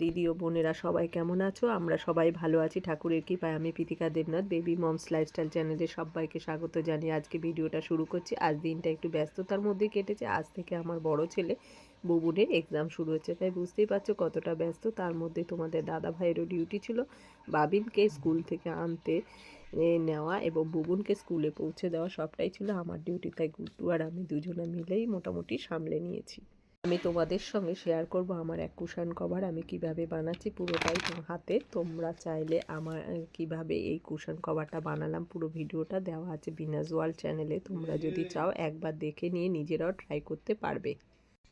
দিদি ও বোনেরা সবাই কেমন আছো? আমরা সবাই ভালো আছি ঠাকুরের কৃপায়। আমি Pritika Debnath, baby moms lifestyle চ্যানেলে সবাইকে স্বাগত জানিয়ে আজকে ভিডিওটা শুরু করছি। আজ দিনটা একটু ব্যস্ততার মধ্যে কেটেছে। আজ থেকে আমার বড় ছেলে বুবুনের এক্সাম শুরু হচ্ছে, তাই বুঝতেই পারছো কতটা ব্যস্ত। তার মধ্যে তোমাদের দাদা ভাইয়েরও ডিউটি ছিল বাবিনকে স্কুল থেকে আনতে নেওয়া এবং বুবুনকে স্কুলে পৌঁছে দেওয়া, সবটাই ছিল আমার ডিউটি। তাই গুড্ডু আর আমি দুজনে মিলেই মোটামুটি সামলে নিয়েছি। আমি তোমাদের সঙ্গে শেয়ার করব আমার এক কুশন কভার আমি কিভাবে বানাচ্ছি, পুরোটাই হাতে। তোমরা চাইলে আমার কিভাবে এই কুশন কভারটা বানালাম পুরো ভিডিওটা দেওয়া আছে বিনাজ ওয়ার্ল্ড চ্যানেলে। তোমরা যদি চাও একবার দেখে নিয়ে নিজেরাও ট্রাই করতে পারবে।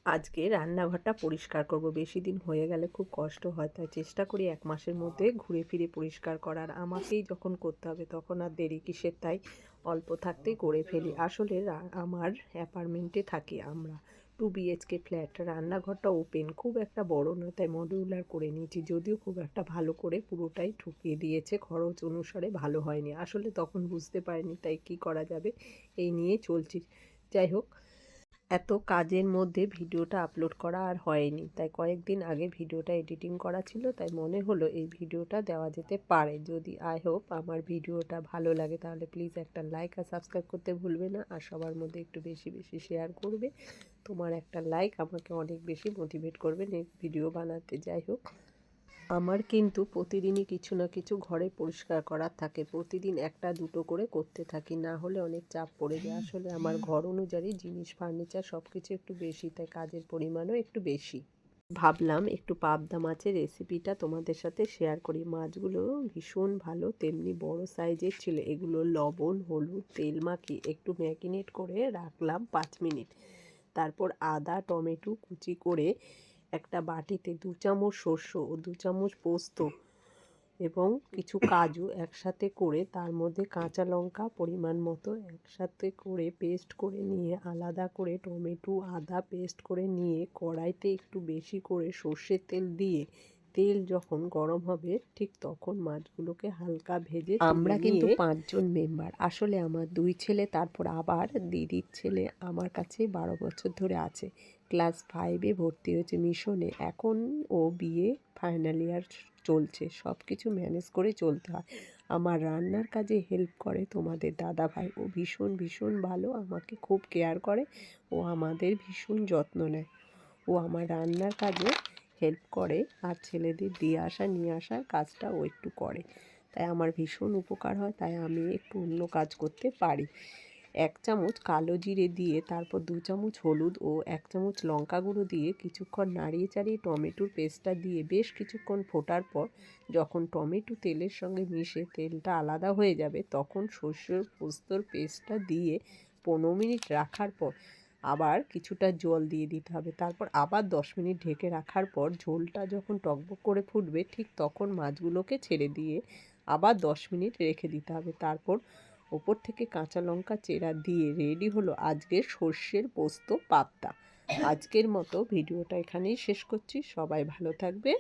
আজকে রান্নাঘরটা পরিষ্কার করব। বেশি দিন হয়ে গেলে খুব কষ্ট হয়, তাই চেষ্টা করি এক মাসের মধ্যে ঘুরে ফিরে পরিষ্কার করার। আমাকেই যখন করতে হবে তখন আর দেরি কিসের, তাই অল্প থাকতেই করে ফেলি। আসলে আমার অ্যাপার্টমেন্টে থাকি আমরা, 2 BHK ফ্ল্যাট। রান্নাঘরটা ওপেন, খুব একটা বড় নয়, তাই মডিউলার করে নিয়েছি। যদিও খুব একটা ভালো করে পুরোটাই ঠুকিয়ে দিয়েছে, খরচ অনুসারে ভালো হয়নি। আসলে তখন বুঝতে পারিনি, তাই কি করা যাবে এই নিয়ে চলছি। যাই হোক, এত কাজের মধ্যে ভিডিওটা আপলোড করা আর হয়নি, তাই কয়েকদিন আগে ভিডিওটা এডিটিং করা ছিল, তাই মনে হলো এই ভিডিওটা দেওয়া যেতে পারে। যদি আই হোপ আমার ভিডিওটা ভালো লাগে তাহলে প্লিজ একটা লাইক আর সাবস্ক্রাইব করতে ভুলবে না, আর সবার মধ্যে একটু বেশি বেশি শেয়ার করবে। তোমার একটা লাইক আমাকে অনেক বেশি মোটিভেট করবে নেক্সট ভিডিও বানাতে। যাই হোক, আমার কিন্তু প্রতিদিনই কিছু না কিছু ঘরে পরিষ্কার করার থাকে। প্রতিদিন একটা দুটো করে করতে থাকি, না হলে অনেক চাপ পড়ে যায়। আসলে আমার ঘর অনুযায়ী জিনিস, ফার্নিচার সব কিছু একটু বেশি, তাই কাজের পরিমাণও একটু বেশি। ভাবলাম একটু পাবদা মাছের রেসিপিটা তোমাদের সাথে শেয়ার করি। মাছগুলো ভীষণ ভালো, তেমনি বড় সাইজের ছিল। এগুলো লবণ, হলুদ, তেল মাখিয়ে একটু ম্যারিনেট করে রাখলাম 5 মিনিট। তারপর আদা, টমেটো কুচি করে একটা বাটিতে 2 চামচ সর্ষে ও 2 চামচ পোস্ত এবং কিছু কাজু একসাথে করে, তার মধ্যে কাঁচা লঙ্কা পরিমাণ মতো একসাথে করে পেস্ট করে নিয়ে, আলাদা করে টমেটো আদা পেস্ট করে নিয়ে কড়াইতে একটু বেশি করে সর্ষের তেল দিয়ে, তেল যখন গরম হবে ঠিক তখন মাছগুলোকে হালকা ভেজে আমরা কিন্তু 5 জন মেম্বার। আসলে আমার 2 ছেলে, তারপর আবার দিদির ছেলে আমার কাছে 12 বছর ধরে আছে। ক্লাস 5-এ ভর্তি হয়েছে মিশনে। এখন ও বিএ ফাইনাল ইয়ার চলছে। সব কিছু ম্যানেজ করে চলতে হয়। আমার রান্নার কাজে হেল্প করে তোমাদের দাদা ভাই। ও ভীষণ ভীষণ ভালো, আমাকে খুব কেয়ার করে, ও আমাদের ভীষণ যত্ন নেয়। ও আমার রান্নার কাজে হেল্প করে, আর ছেলেদের দিয়ে আসা নিয়ে আসার কাজটা ও একটু করে, তাই আমার ভীষণ উপকার হয়। তাই আমি একটু অন্য কাজ করতে পারি। 1 চামচ কালো জিরে দিয়ে, তারপর 2 চামচ হলুদ ও 1 চামচ লঙ্কা গুঁড়ো দিয়ে কিছুক্ষণ নাড়িয়ে চাড়িয়ে টমেটোর পেস্টটা দিয়ে বেশ কিছুক্ষণ ফোটার পর, যখন টমেটো তেলের সঙ্গে মিশে তেলটা আলাদা হয়ে যাবে, তখন সর্ষে পোস্তর পেস্টটা দিয়ে 15 মিনিট রাখার পর আবার কিছুটা জল দিয়ে দিতে হবে। তারপর আবার 10 মিনিট ঢেকে রাখার পর ঝোলটা যখন টকবক করে ফুটবে ঠিক তখন মাছগুলোকে ছেড়ে দিয়ে আবার 10 মিনিট রেখে দিতে হবে। তারপর ওপর থেকে কাঁচা লঙ্কা চেরা দিয়ে রেডি হলো আজকের সর্ষের পোস্ত পাবদা। আজকের মতো ভিডিওটা এখানেই শেষ করছি। সবাই ভালো থাকবে।